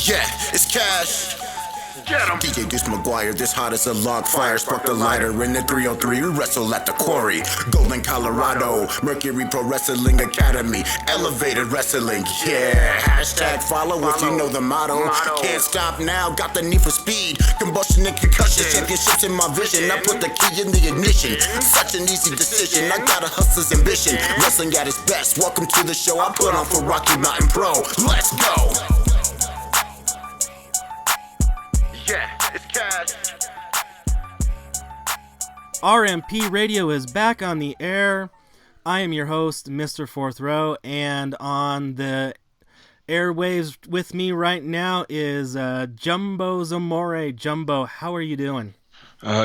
Yeah, it's cash. Get him. DJ Deuce McGuire, this hot as a log fire. Spark the lighter in the 303. We wrestle at the quarry. Golden, Colorado. Mercury Pro Wrestling Academy. Elevated wrestling. Yeah. Hashtag follow if you know the motto. Can't stop now. Got the need for speed. Combustion and concussion. Championships in my vision. I put the key in the ignition. Such an easy decision. I got a hustler's ambition. Wrestling at its best. Welcome to the show I put on for Rocky Mountain Pro. Let's go. Yeah, it's cash. RMP Radio is back on the air. I am your host, Mr. Fourth Row, and on the airwaves with me right now is Jumbo Zamore. Jumbo, how are you doing?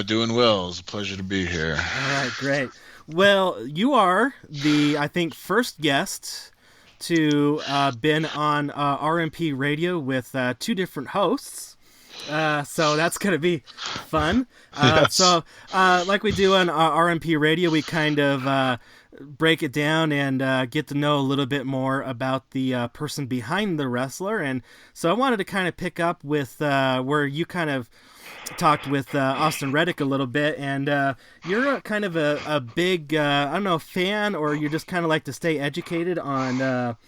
Doing well. It's a pleasure to be here. All right, great. Well, you are the, I think, first guest to been on RMP Radio with two different hosts. So that's going to be fun. Yes. So like we do on RMP Radio, we kind of break it down and get to know a little bit more about the person behind the wrestler. And so I wanted to kind of pick up with where you kind of talked with Austin Reddick a little bit. And you're kind of a big, I don't know, fan, or you just kind of like to stay educated on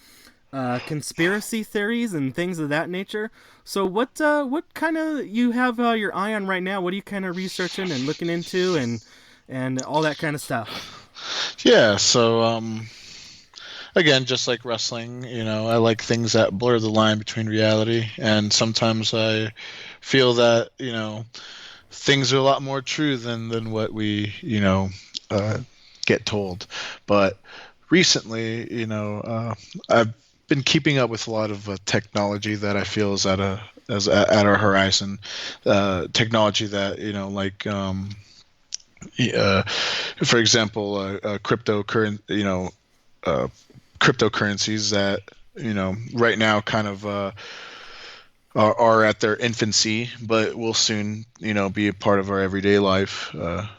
conspiracy theories and things of that nature. So what kind of you have your eye on right now? What are you kind of researching and looking into and all that kind of stuff? Yeah, so again, just like wrestling, I like things that blur the line between reality, and sometimes I feel that, things are a lot more true than what we, get told. But recently, I've been keeping up with a lot of technology that I feel is at our horizon. Technology that for example, cryptocurrencies that right now kind of are at their infancy, but will soon be a part of our everyday life.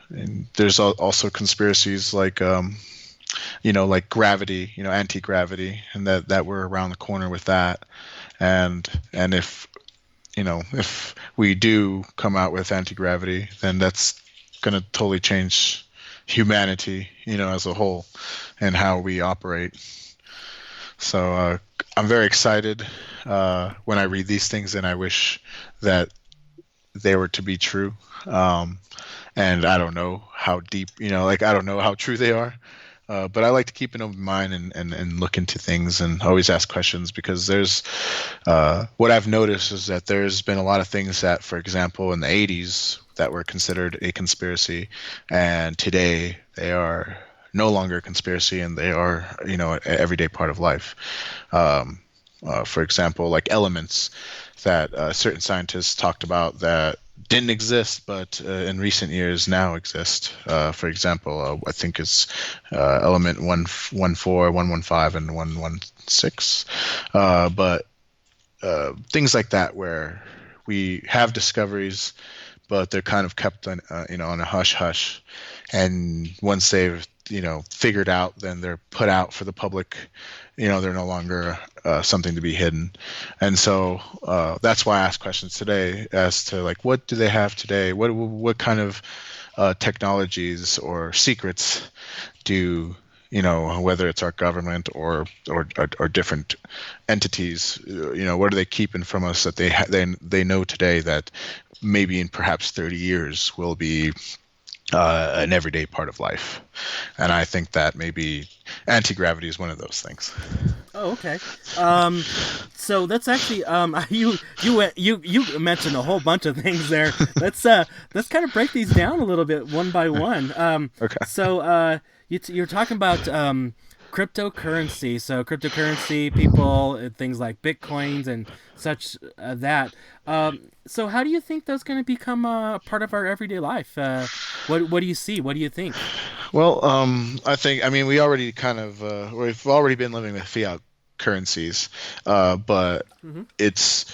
And there's also conspiracies like like gravity, anti-gravity, and that we're around the corner with that. And if we do come out with anti-gravity, then that's going to totally change humanity, as a whole, and how we operate. So I'm very excited when I read these things, and I wish that they were to be true. And I don't know how deep, I don't know how true they are. But I like to keep an open mind and look into things and always ask questions, because there's what I've noticed is that there's been a lot of things that, for example, in the 80s that were considered a conspiracy, and today they are no longer a conspiracy, and they are, an everyday part of life. For example, like elements that certain scientists talked about that didn't exist, but in recent years now exist. For example, I think it's element 114, 115, and 116. But things like that, where we have discoveries, but they're kind of kept on, on a hush hush. And once they've, figured out, then they're put out for the public. They're no longer something to be hidden. And so that's why I asked questions today as to, like, what do they have today? What kind of technologies or secrets do, whether it's our government or different entities, what are they keeping from us that they know today that maybe in perhaps 30 years will be an everyday part of life? And I think that maybe anti-gravity is one of those things. Oh, okay. So that's actually you mentioned a whole bunch of things there. Let's kind of break these down a little bit one by one. Okay. So you're talking about cryptocurrency. So cryptocurrency, people, things like Bitcoins and such that. So how do you think that's going to become a part of our everyday life? What do you see? What do you think? Well, we already kind of we've already been living with fiat currencies, but it's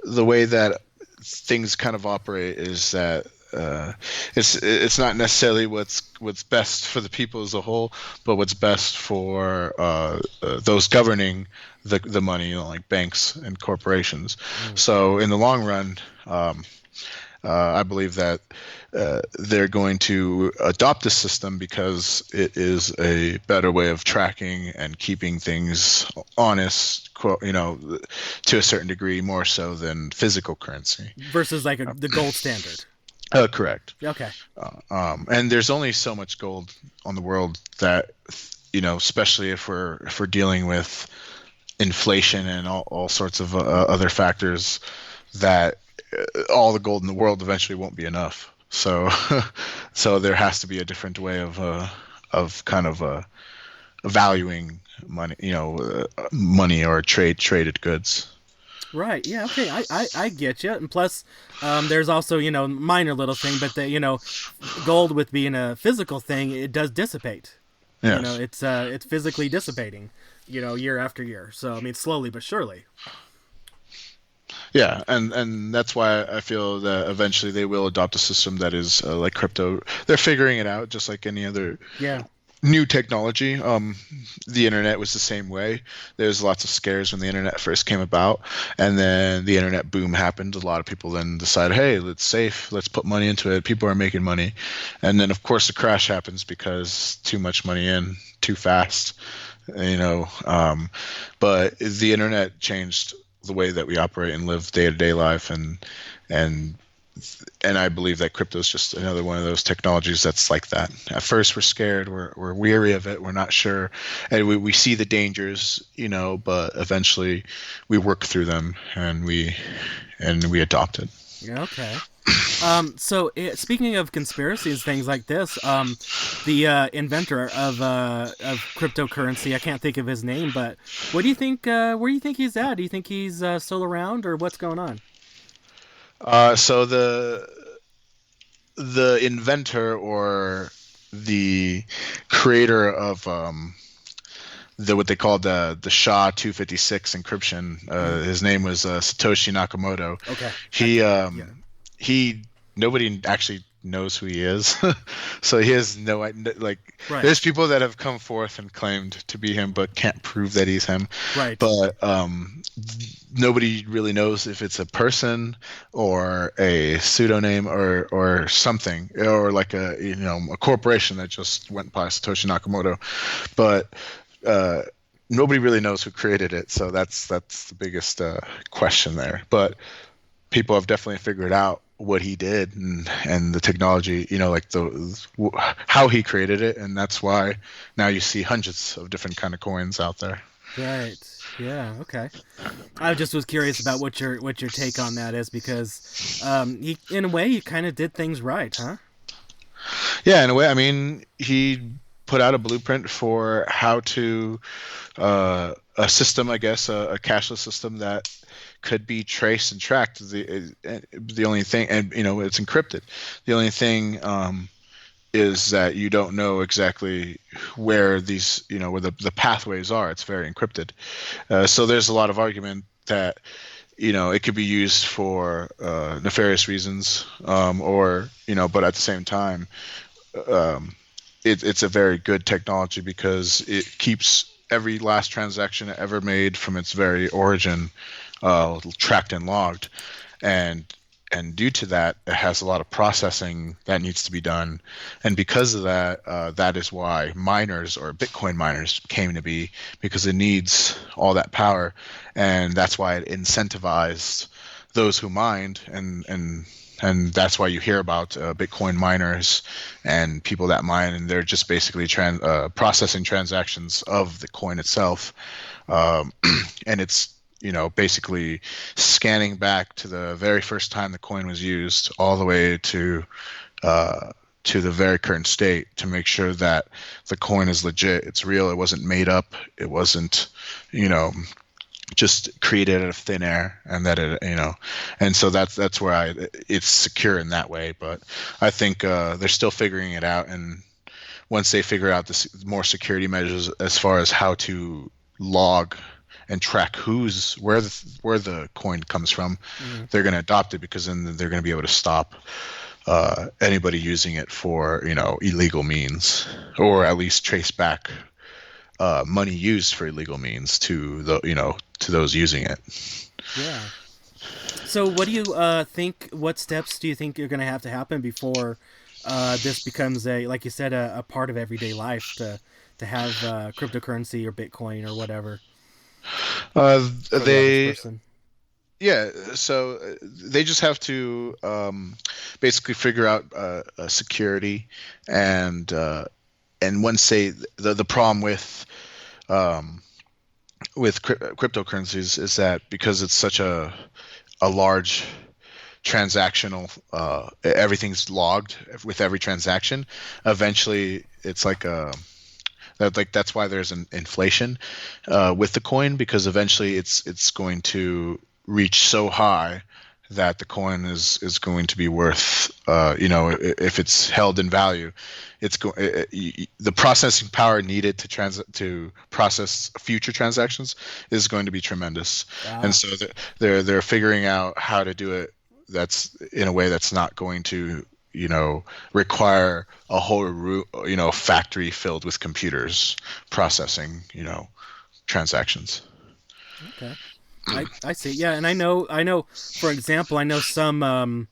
the way that things kind of operate is that it's not necessarily what's best for the people as a whole, but what's best for those governing the money, like banks and corporations. So in the long run, I believe that they're going to adopt this system because it is a better way of tracking and keeping things honest, to a certain degree, more so than physical currency. Versus like the gold standard. Correct. Okay. And there's only so much gold on the world that, especially if we're dealing with inflation and all sorts of other factors, that all the gold in the world eventually won't be enough. So, so there has to be a different way of kind of valuing money, money or traded goods. Right. Yeah. Okay. I get you. And plus, there's also minor little thing, but gold with being a physical thing, it does dissipate. Yes. It's physically dissipating, year after year. So I mean, slowly but surely. Yeah, and that's why I feel that eventually they will adopt a system that is like crypto. They're figuring it out, just like any other new technology. The internet was the same way. There's lots of scares when the internet first came about, and then the internet boom happened. A lot of people then decided, hey, it's safe. Let's put money into it. People are making money, and then of course the crash happens because too much money in too fast. But the internet changed the way that we operate and live day-to-day life, and I believe that crypto is just another one of those technologies that's like that. At first we're scared, we're weary of it, we're not sure, and we see the dangers, but eventually we work through them and we adopt it. Okay. So speaking of conspiracies, things like this, the inventor of cryptocurrency, I can't think of his name, but what do you think? Where do you think he's at? Do you think he's still around, or what's going on? So the inventor or the creator of what they called the SHA-256 encryption, his name was Satoshi Nakamoto. Okay. He nobody actually knows who he is. So he has no idea. Right. There's people that have come forth and claimed to be him but can't prove that he's him. Right. But nobody really knows if it's a person or a pseudonym or something, or like a corporation that just went by Satoshi Nakamoto. But nobody really knows who created it, so that's the biggest question there. But people have definitely figured out what he did and the technology, how he created it, and that's why now you see hundreds of different kind of coins out there. Right. Yeah. Okay. I just was curious about what your take on that is, because he, in a way, he kind of did things right, huh? Yeah, in a way. I mean, he put out a blueprint for how to a system, I guess, a cashless system that could be traced and tracked. The only thing, and it's encrypted. The only thing is that you don't know exactly where these, where the pathways are. It's very encrypted. So there's a lot of argument that it could be used for nefarious reasons, or but at the same time, it's a very good technology because it keeps every last transaction ever made from its very origin tracked and logged, and due to that, it has a lot of processing that needs to be done, and because of that, that is why miners or Bitcoin miners came to be, because it needs all that power, and that's why it incentivized those who mined, and that's why you hear about Bitcoin miners and people that mine, and they're just basically processing transactions of the coin itself, and it's basically scanning back to the very first time the coin was used all the way to the very current state to make sure that the coin is legit, it's real, it wasn't made up, it wasn't just created out of thin air, and that it and so that's where it's secure in that way. But I think they're still figuring it out, and once they figure out this more security measures as far as how to log and track where the coin comes from, they're going to adopt it, because then they're going to be able to stop anybody using it for illegal means, or at least trace back money used for illegal means to to those using it. Yeah. So what do you think? What steps do you think are going to have to happen before this becomes like you said, a part of everyday life to have cryptocurrency or Bitcoin or whatever? For the average person? Yeah, so they just have to basically figure out security, and once the problem with cryptocurrencies is that because it's such a large transactional, everything's logged with every transaction. Eventually, it's like that's why there's an inflation with the coin, because eventually it's going to reach so high that the coin is going to be worth, if it's held in value, the processing power needed to process future transactions is going to be tremendous. And so they're figuring out how to do it that's in a way that's not going to require a whole factory filled with computers processing transactions. Okay. I see. Yeah, and I know. For example, I know some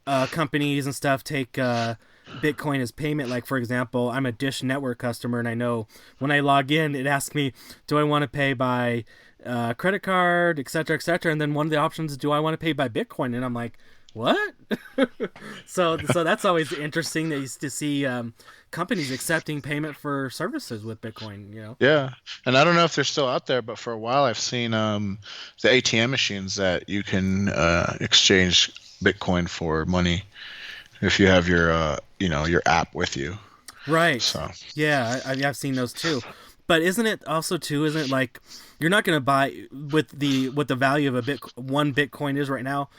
companies and stuff take Bitcoin as payment. Like, for example, I'm a Dish Network customer, and I know when I log in, it asks me, do I want to pay by credit card, et cetera, et cetera. And then one of the options is, do I want to pay by Bitcoin? And I'm like, what? so that's always interesting to see companies accepting payment for services with Bitcoin. Yeah, and I don't know if they're still out there, but for a while I've seen the ATM machines that you can exchange Bitcoin for money if you have your your app with you. Right. So yeah, I've seen those too. But isn't it like you're not going to buy what the value of one Bitcoin is right now?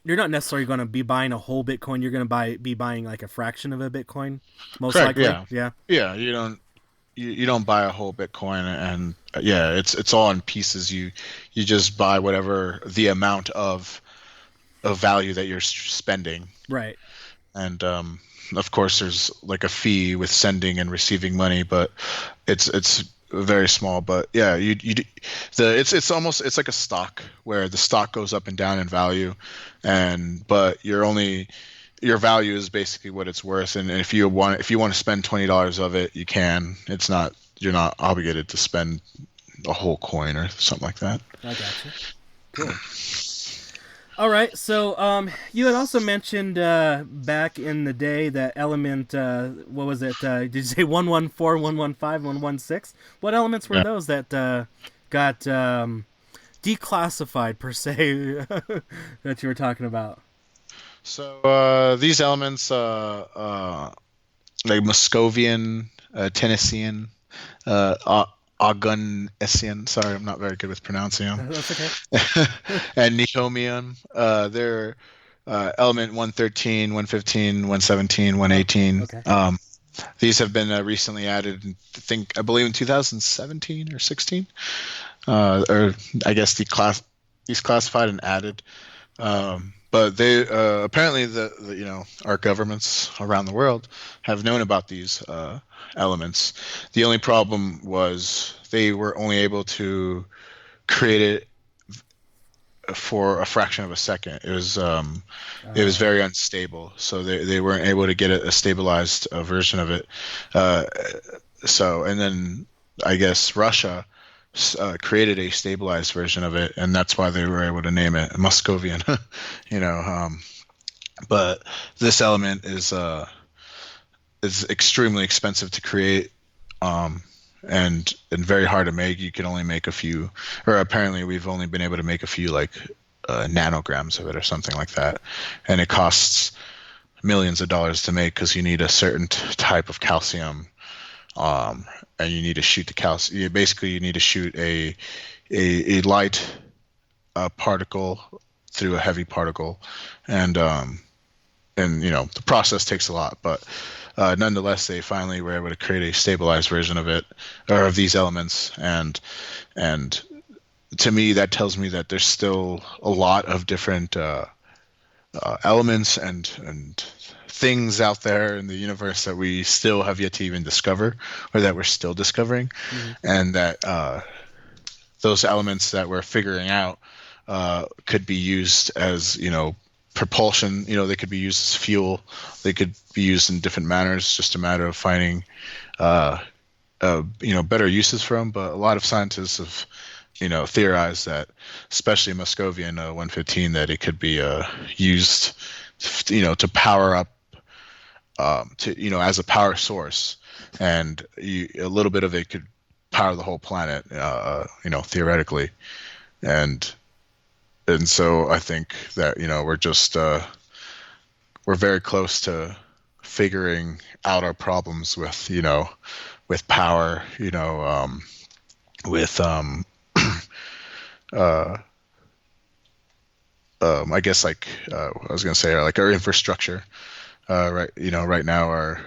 You're not necessarily going to be buying a whole Bitcoin. You're going to be buying like a fraction of a Bitcoin, most correct, likely. Yeah. You don't buy a whole Bitcoin, and it's all in pieces. You just buy whatever the amount of value that you're spending. Right. And of course, there's like a fee with sending and receiving money, but it's very small. But yeah, it's like a stock where the stock goes up and down in value, but your value is basically what it's worth. And if you want to spend $20 of it, you can. You're not obligated to spend a whole coin or something like that. I gotcha. Cool. All right, so you had also mentioned back in the day that element, what was it? Did you say 114, 115, 116? What elements were those that got declassified, per se, that you were talking about? So these elements, like Muscovian, Tennessean, Agunesian. Sorry, I'm not very good with pronouncing them. That's okay. And Nicomium. They're element 113, 115, 117, 118. Okay. These have been recently added, I believe in 2017 or 16. Or I guess these classified and added. But they apparently our governments around the world have known about these elements. The only problem was they were only able to create it for a fraction of a second. It was very unstable, so they weren't able to get a stabilized version of it. And then I guess Russia created a stabilized version of it, and that's why they were able to name it Muscovian. But this element is extremely expensive to create, and very hard to make. You can only make a few, or apparently we've only been able to make a few, like nanograms of it or something like that, and it costs millions of dollars to make because you need a certain type of calcium, and you need to shoot the calcium. Basically, you need to shoot a light particle through a heavy particle, and the process takes a lot, but nonetheless, they finally were able to create a stabilized version of it, or of these elements, and to me, that tells me that there's still a lot of different elements and things out there in the universe that we still have yet to even discover, or that we're still discovering, and that those elements that we're figuring out could be used as, propulsion. They could be used as fuel. They could be used in different manners. It's just a matter of finding better uses for them. But a lot of scientists have theorized that, especially Muscovian 115, that it could be used to power up, as a power source, and a little bit of it could power the whole planet, theoretically. And so I think that, we're very close to figuring out our problems with, with power, with, I guess, like, I was going to say, like, our infrastructure, right. Right now our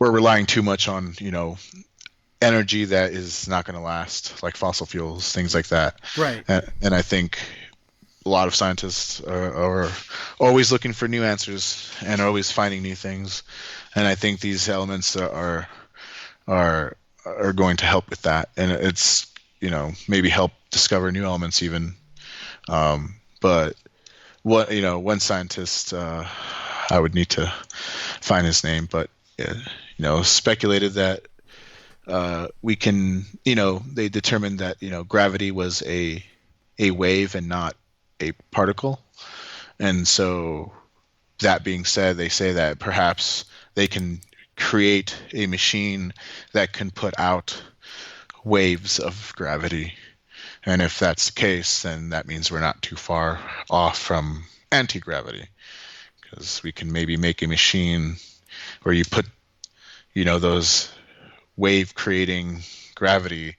we're relying too much on, energy that is not going to last, like fossil fuels, things like that. Right. And I think a lot of scientists are always looking for new answers and are always finding new things. And I think these elements are going to help with that. And it's, maybe help discover new elements even. But one scientist, I would need to find his name, but, speculated that we can, they determined that, gravity was a wave and not a particle. And so, that being said, they say that perhaps they can create a machine that can put out waves of gravity. And if that's the case, then that means we're not too far off from anti-gravity, because we can maybe make a machine where you put, those wave creating gravity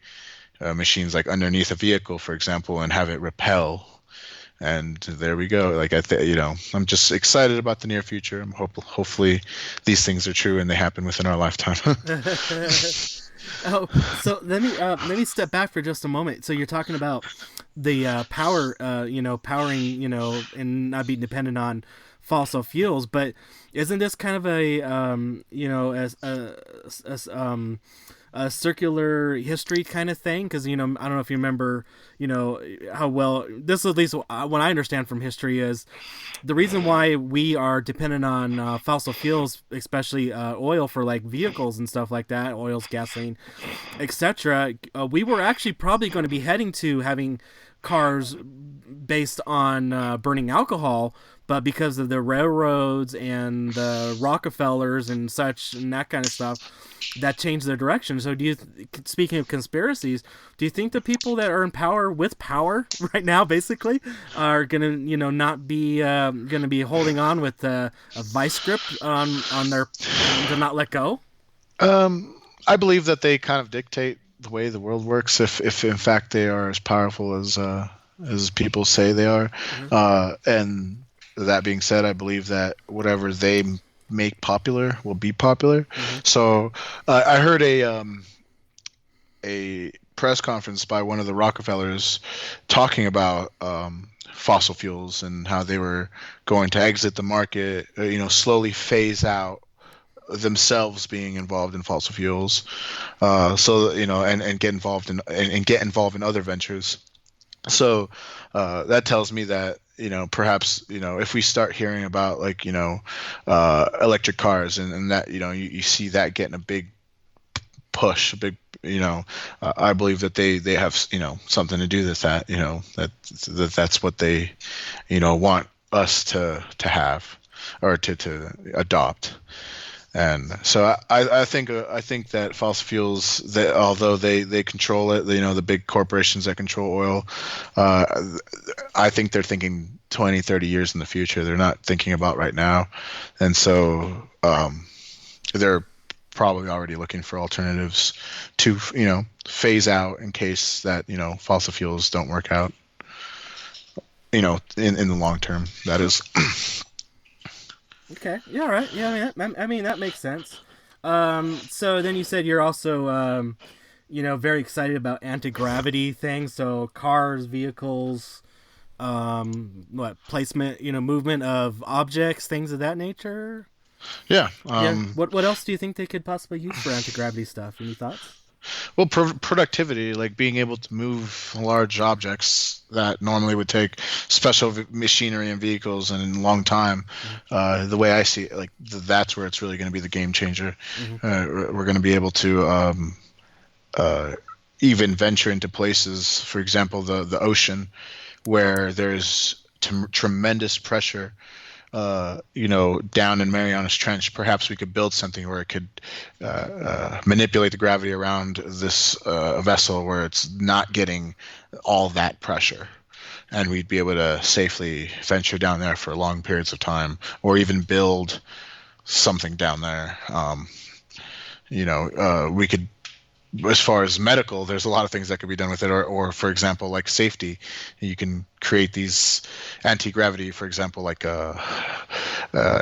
machines like underneath a vehicle, for example, and have it repel. And there we go. Like, I'm just excited about the near future. I'm hopefully these things are true and they happen within our lifetime. Oh, so let me step back for just a moment. So you're talking about the power, powering, and not being dependent on fossil fuels, but isn't this kind of a circular history kind of thing? Because, I don't know if you remember, how well this, at least what I understand from history, is the reason why we are dependent on fossil fuels, especially oil for like vehicles and stuff like that, oils, gasoline, etc. We were actually probably going to be heading to having cars based on burning alcohol, but because of the railroads and the Rockefellers and such and that kind of stuff, that changed their direction. So speaking of conspiracies, do you think the people that are in power with power right now basically are going to, not be going to be holding on with a vice grip on their, to not let go? I believe that they kind of dictate the way the world works, if in fact they are as powerful as people say they are. And that being said, I believe that whatever they make popular will be popular. So I heard a press conference by one of the Rockefellers talking about fossil fuels and how they were going to exit the market, slowly phase out themselves being involved in fossil fuels, and get involved in other ventures. So that tells me that, perhaps, if we start hearing about like, electric cars and that, you see that getting a big push, a big, I believe that they have, something to do with that, that's what they, want us to have or to adopt. And so I think that fossil fuels, that although they control it, the big corporations that control oil, I think they're thinking 20, 30 years in the future. They're not thinking about right now. And so they're probably already looking for alternatives to, phase out in case that, fossil fuels don't work out, in the long term, that is. Okay. Yeah. All right. Yeah. I mean that makes sense. So then you said you're also, very excited about anti-gravity things. So cars, vehicles, placement, movement of objects, things of that nature. Yeah. What else do you think they could possibly use for anti-gravity stuff? Any thoughts? Well, productivity, like being able to move large objects that normally would take special machinery and vehicles and a long time. The way I see it, like that's where it's really going to be the game changer. We're going to be able to even venture into places, for example, the ocean, where there's tremendous pressure. Down in Marianas Trench, perhaps we could build something where it could manipulate the gravity around this vessel where it's not getting all that pressure. And we'd be able to safely venture down there for long periods of time, or even build something down there. We could, as far as medical, there's a lot of things that could be done with it, or for example, like safety, you can create these anti-gravity, for example, like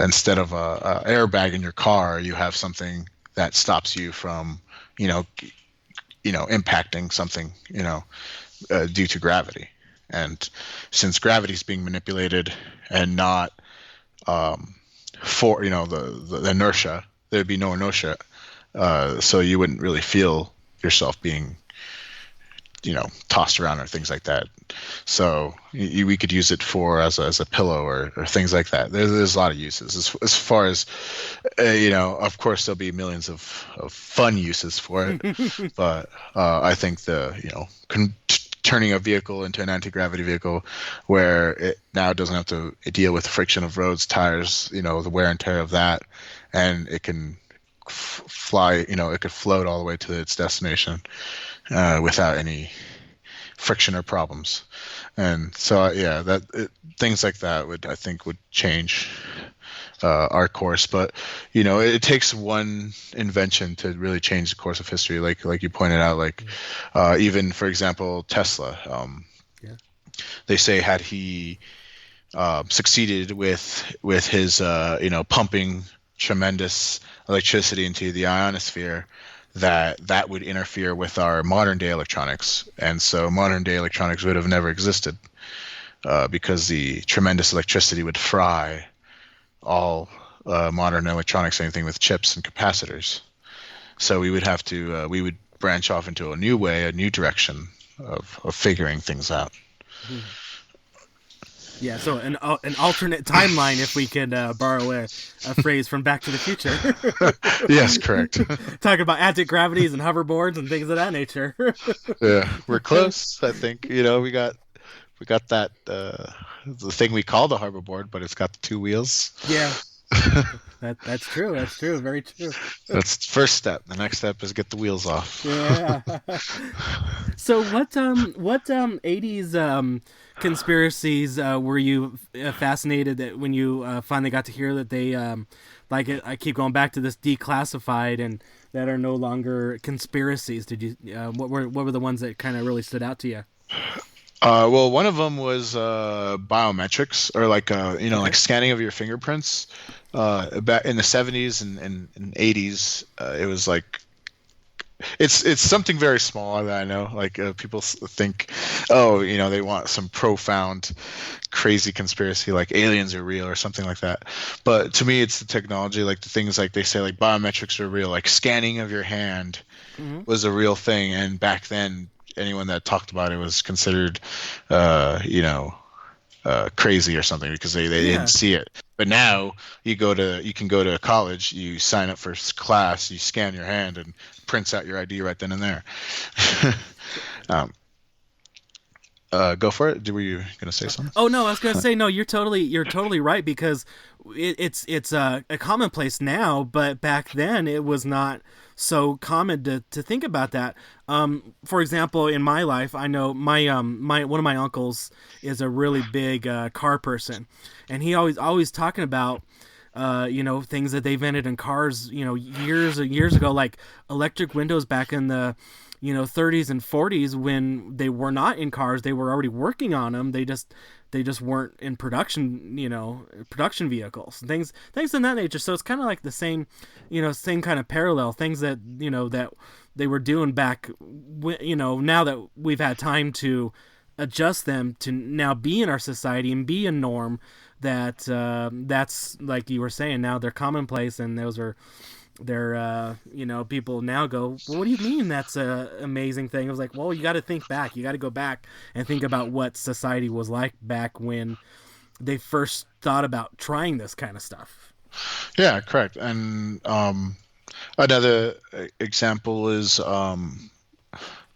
instead of a airbag in your car, you have something that stops you from impacting something due to gravity. And since gravity is being manipulated and not for the inertia, there'd be no inertia, so you wouldn't really feel yourself being tossed around or things like that. So we could use it for as a pillow or things like that. There's a lot of uses as far as of course there'll be millions of fun uses for it. But I think turning a vehicle into an anti-gravity vehicle where it now doesn't have to deal with the friction of roads, tires, the wear and tear of that, and it can fly, it could float all the way to its destination without any friction or problems. And so things like that would change our course. But it takes one invention to really change the course of history, like you pointed out, even for example Tesla, they say had he succeeded with his pumping tremendous electricity into the ionosphere, that would interfere with our modern day electronics, and so modern day electronics would have never existed because the tremendous electricity would fry all modern electronics, anything with chips and capacitors. So we would have to we would branch off into a new direction of figuring things out. Yeah, so an alternate timeline, if we could borrow a phrase from Back to the Future. Yes, correct. Talking about anti-gravities and hoverboards and things of that nature. Yeah, we're close. I think we got that the thing we call the hoverboard, but it's got the two wheels. Yeah, that's true. That's true. Very true. That's the first step. The next step is get the wheels off. Yeah. So what 80s conspiracies were you fascinated that when you finally got to hear that they I keep going back to this declassified and that are no longer conspiracies? Did you what were the ones that kind of really stood out to you? Well, one of them was biometrics, or like scanning of your fingerprints. Back in the 70s and 80s, it was like it's something very small that I know. Like people think, they want some profound, crazy conspiracy, like aliens are real or something like that. But to me, it's the technology, like the things like they say, like biometrics are real, like scanning of your hand was a real thing, and back then, anyone that talked about it was considered, crazy or something because they didn't see it. But now you can go to college, you sign up for class, you scan your hand and prints out your ID right then and there. Go for it. Were you going to say something? Oh no, I was going to say no. You're totally right, because it's a commonplace now, but back then it was not so common to think about that. For example, in my life, I know my one of my uncles is a really big car person, and he always talking about things that they invented in cars, years and years ago, like electric windows back in the 30s and 40s, when they were not in cars, they were already working on them. They just weren't in production, production vehicles, things in that nature. So it's kind of like the same kind of parallel things that, that they were doing back, now that we've had time to adjust them to now be in our society and be a norm that that's like you were saying, now they're commonplace, and they're people now go, well, what do you mean that's a amazing thing? It was like, well, you got to think back, you got to go back and think about what society was like back when they first thought about trying this kind of stuff. Yeah, correct. And another example is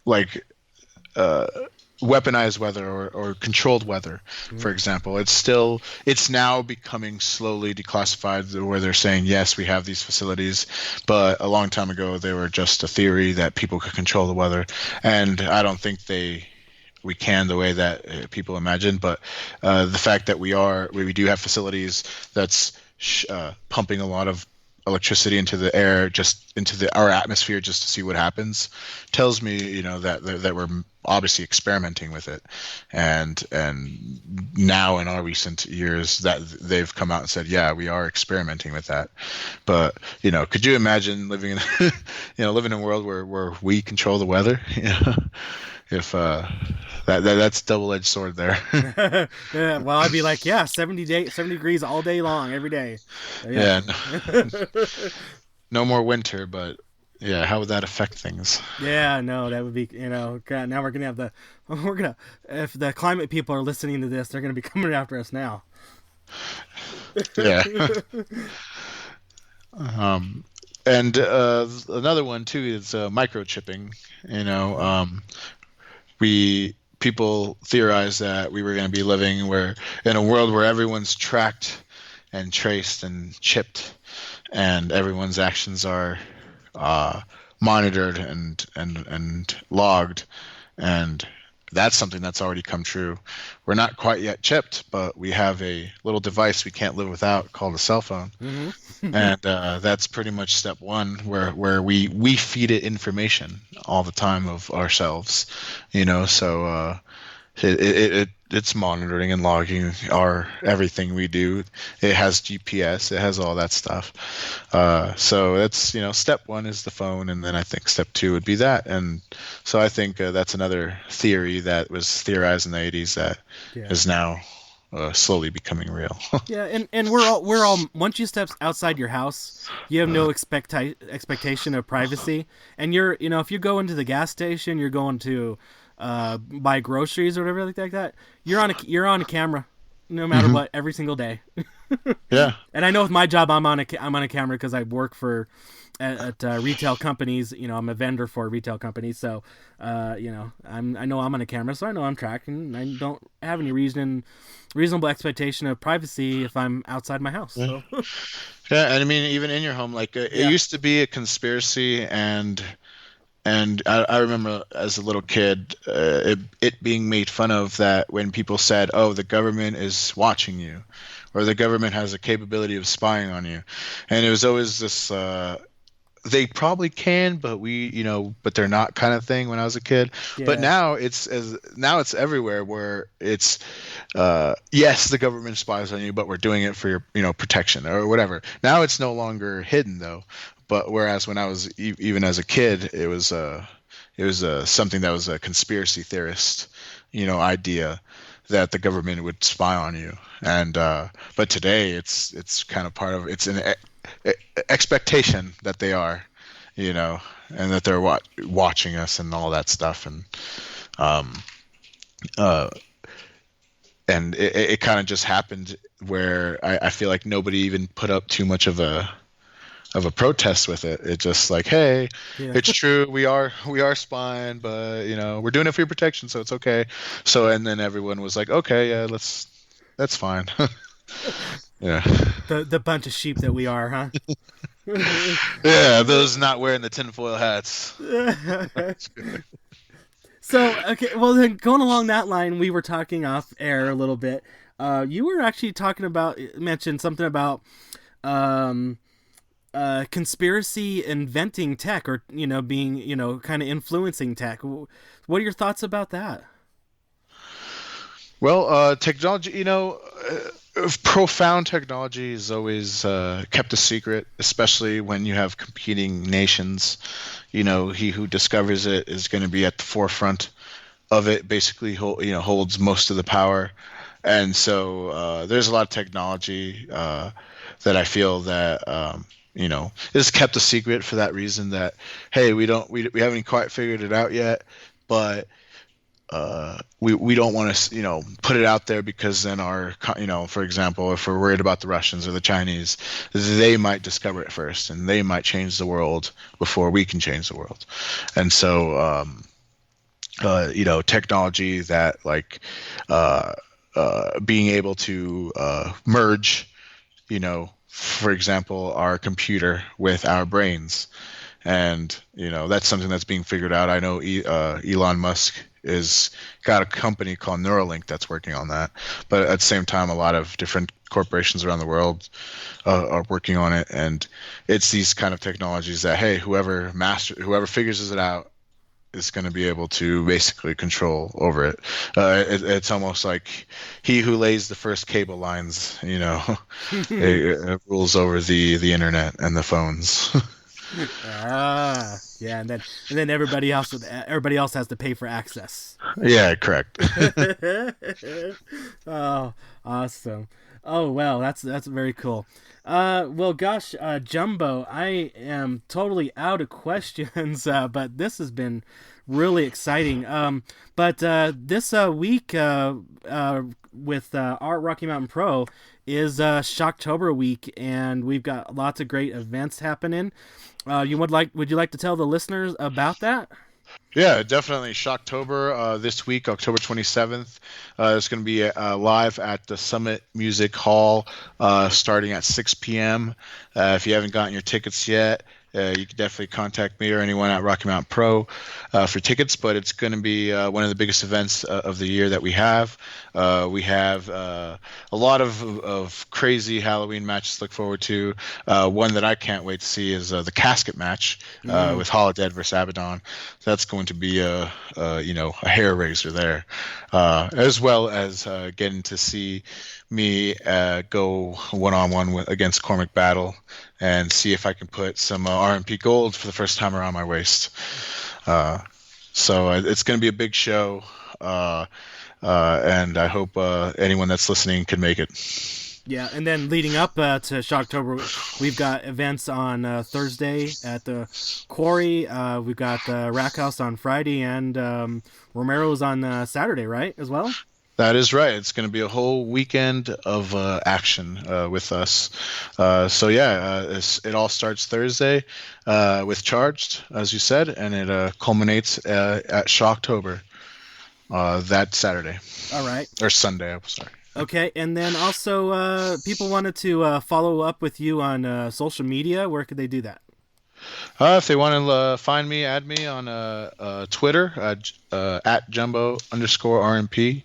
like weaponized weather or controlled weather, for example. It's now becoming slowly declassified, where they're saying, yes, we have these facilities, but a long time ago they were just a theory that people could control the weather, and I don't think we can the way that people imagine. But the fact that we do have facilities that's pumping a lot of electricity into the air, just into our atmosphere, just to see what happens, tells me, that we're obviously experimenting with it. And now in our recent years that they've come out and said, yeah, we are experimenting with that. But could you imagine living in living in a world where we control the weather? If that's double-edged sword there. Yeah, well, I'd be like, 70 degrees all day long, every day. Yeah. No more winter, but yeah, how would that affect things? Yeah, no, that would be, God, now we're gonna have if the climate people are listening to this, they're gonna be coming after us now. Yeah. And another one too is microchipping. People theorize that we were going to be living in a world where everyone's tracked and traced and chipped, and everyone's actions are monitored and logged, and that's something that's already come true. We're not quite yet chipped, but we have a little device we can't live without called a cell phone. Mm-hmm. And that's pretty much step one, where we feed it information all the time of ourselves, so it's monitoring and logging everything we do. It has GPS, it has all that stuff. So that's, step one is the phone, and then I think step two would be that. And so I think that's another theory that was theorized in the 80s that is now slowly becoming real. Yeah, and we're all once you step outside your house, you have no expectation of privacy. And if you go into the gas station, you're going to buy groceries or whatever like that, you're on a camera, no matter what, every single day. Yeah. And I know with my job, I'm on a camera because I work at retail companies. I'm a vendor for retail companies, so I know I'm on a camera, so I know I'm tracking. I don't have any reasonable expectation of privacy if I'm outside my house. So. Yeah, and I mean, even in your home, like it used to be a conspiracy, and I remember as a little kid, it being made fun of, that when people said, "Oh, the government is watching you," or "the government has a capability of spying on you," and it was always this, they probably can, but but they're not kind of thing when I was a kid. Yeah. But now it's everywhere, where it's, yes, the government spies on you, but we're doing it for your protection or whatever. Now it's no longer hidden though. But whereas when I was even as a kid, it was something that was a conspiracy theorist, idea that the government would spy on you. And but today it's kind of part of, it's an expectation that they are, and that they're watching us and all that stuff. And it kind of just happened where I feel like nobody even put up too much of a protest with it. It's just like, hey, it's true, we are spying, but we're doing it for your protection, so it's okay. So, and then everyone was like, okay, yeah, that's fine. Yeah. The bunch of sheep that we are, huh? Yeah, those not wearing the tinfoil hats. So, okay, well then, going along that line, we were talking off air a little bit. You were actually mentioned something about conspiracy inventing tech, or being kind of influencing tech. What are your thoughts about that? Well, technology, profound technology is always kept a secret, especially when you have competing nations. He who discovers it is going to be at the forefront of it basically holds most of the power. And so there's a lot of technology that I feel that is kept a secret for that reason, that hey, we haven't quite figured it out yet, but we don't want to put it out there, because then for example, if we're worried about the Russians or the Chinese, they might discover it first and they might change the world before we can change the world. And so technology that being able to merge, for example, our computer with our brains. And, that's something that's being figured out. I know Elon Musk is got a company called Neuralink that's working on that. But at the same time, a lot of different corporations around the world are working on it. And it's these kind of technologies that, hey, whoever figures it out is going to be able to basically control over it. It's almost like he who lays the first cable lines, it rules over the internet and the phones. Yeah, and then everybody else has to pay for access. Yeah, correct. Oh, awesome. Oh, well, that's very cool. Well, gosh, Jumbo, I am totally out of questions, but this has been really exciting. But this week with our Rocky Mountain Pro is Shocktober week, and we've got lots of great events happening. Would you like to tell the listeners about that? Yeah, definitely. Shocktober this week, October 27th, it's going to be live at the Summit Music Hall starting at 6 p.m. If you haven't gotten your tickets yet, you can definitely contact me or anyone at Rocky Mountain Pro for tickets. But it's going to be one of the biggest events of the year that we have. We have a lot of crazy Halloween matches to look forward to. One that I can't wait to see is the casket match with Holodead versus Abaddon. That's going to be a hair raiser there, as well as getting to see me go one-on-one against Cormac Battle and see if I can put some RMP gold for the first time around my waist. So it's going to be a big show, and I hope anyone that's listening can make it. Yeah, and then leading up to Shocktober, we've got events on Thursday at the Quarry. We've got Rack House on Friday, and Romero's on Saturday, right, as well? That is right. It's going to be a whole weekend of action with us. It all starts Thursday with Charged, as you said, and it culminates at Shocktober that Saturday. All right. Or Sunday, I'm sorry. Okay, and then also people wanted to follow up with you on social media. Where could they do that? If they want to find me, add me on Twitter at Jumbo_RMP.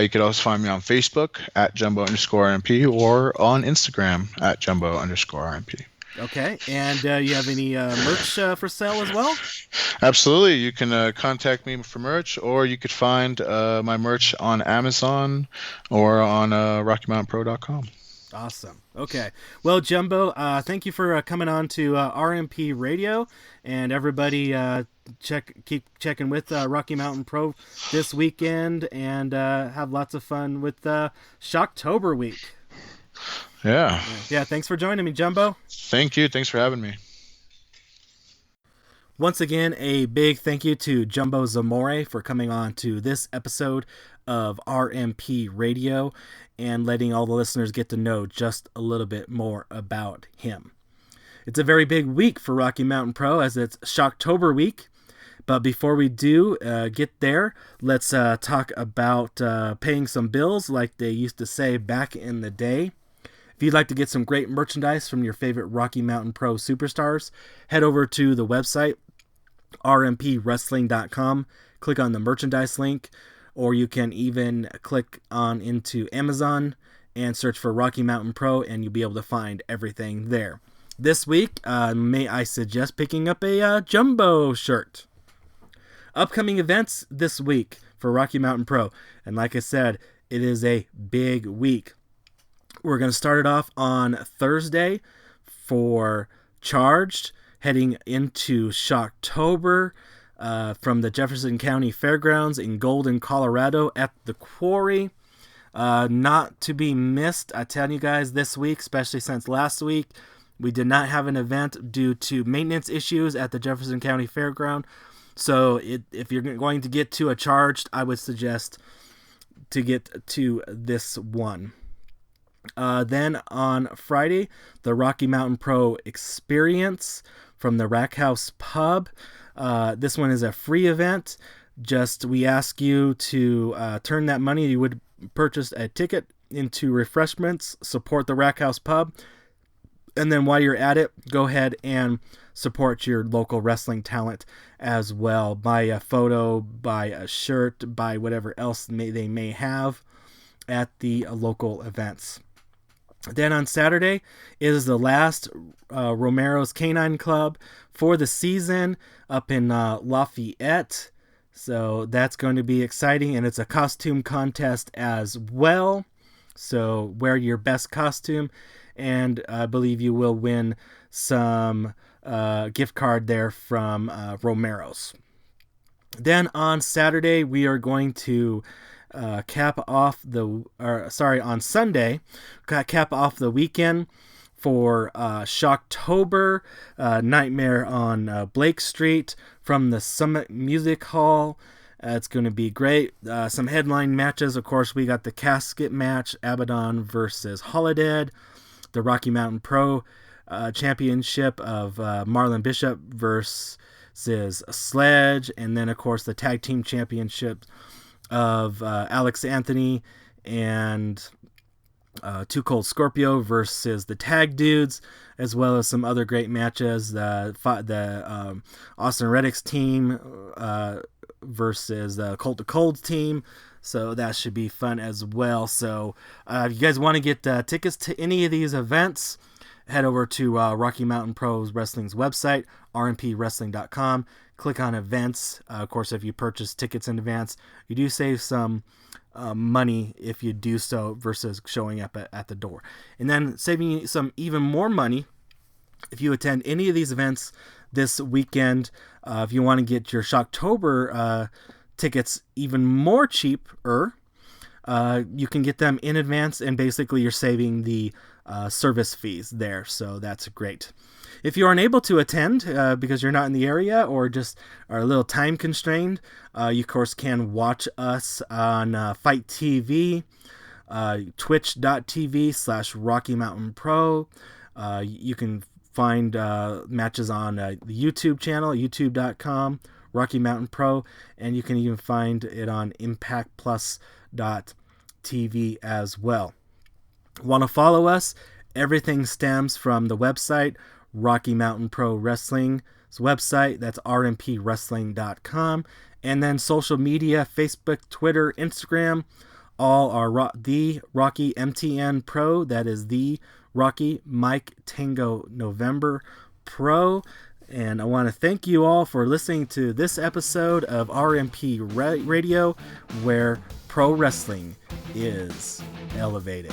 You could also find me on Facebook at Jumbo_RMP or on Instagram at Jumbo_RMP. Okay, and you have any merch for sale as well? Absolutely. You can contact me for merch, or you could find my merch on Amazon or on RockyMountainPro.com. Awesome. Okay. Well, Jumbo, thank you for coming on to RMP Radio, and everybody keep checking with Rocky Mountain Pro this weekend, and have lots of fun with Shocktober week. Yeah. Yeah. Thanks for joining me, Jumbo. Thank you. Thanks for having me. Once again, a big thank you to Jumbo Zamore for coming on to this episode of RMP Radio and letting all the listeners get to know just a little bit more about him. It's a very big week for Rocky Mountain Pro, as it's Shocktober week. But before we do get there, let's talk about paying some bills, like they used to say back in the day. If you'd like to get some great merchandise from your favorite Rocky Mountain Pro superstars, head over to the website, rmpwrestling.com. Click on the merchandise link, or you can even click on into Amazon and search for Rocky Mountain Pro, and you'll be able to find everything there. This week, may I suggest picking up a Jumbo shirt. Upcoming events this week for Rocky Mountain Pro, and like I said, it is a big week. We're going to start it off on Thursday for Charged, heading into Shocktober. from the Jefferson County Fairgrounds in Golden, Colorado at the Quarry. Not to be missed, I tell you guys, this week, especially since last week, we did not have an event due to maintenance issues at the Jefferson County Fairground. So if you're going to get to a charged, I would suggest to get to this one. Then on Friday, the Rocky Mountain Pro Experience from the Rack House Pub. This one is a free event. Just we ask you to turn that money you would purchase a ticket into refreshments, support the Rack House Pub, and then while you're at it, go ahead and support your local wrestling talent as well. Buy a photo, buy a shirt, buy whatever else they may have at the local events. Then on Saturday is the last Romero's Canine Club for the season up in Lafayette. So that's going to be exciting, and it's a costume contest as well. So wear your best costume, and I believe you will win some gift card there from Romero's. Then on Saturday, we are going to cap off on Sunday, cap off the weekend for Shocktober, Nightmare on Blake Street from the Summit Music Hall. It's going to be great. Some headline matches, of course, we got the casket match, Abaddon versus Holodead, the Rocky Mountain Pro Championship of Marlon Bishop versus Sledge, and then, of course, the Tag Team Championship of Alex Anthony and Too Cold Scorpio versus the Tag Dudes, as well as some other great matches. The Austin Reddick's team versus the Colt to Cold team. So that should be fun as well. So if you guys want to get tickets to any of these events, head over to Rocky Mountain Pro Wrestling's website, rmpwrestling.com. Click on events. Of course, if you purchase tickets in advance, you do save some money if you do so versus showing up at the door. And then saving some even more money if you attend any of these events this weekend. If you want to get your Shocktober tickets even more cheaper, you can get them in advance, and basically you're saving the service fees there. So that's great. If you are unable to attend because you're not in the area or just are a little time constrained, you of course can watch us on Fight TV, twitch.tv/Rocky Mountain Pro. You can find matches on the YouTube channel, youtube.com, Rocky Mountain Pro, and you can even find it on impactplus.tv as well. Want to follow us? Everything stems from the website, Rocky Mountain Pro Wrestling's website. That's rmpwrestling.com. And then social media, Facebook, Twitter, Instagram, all are the Rocky MTN Pro. That is the Rocky Mike Tango November Pro. And I want to thank you all for listening to this episode of RMP Radio, where pro wrestling is elevated.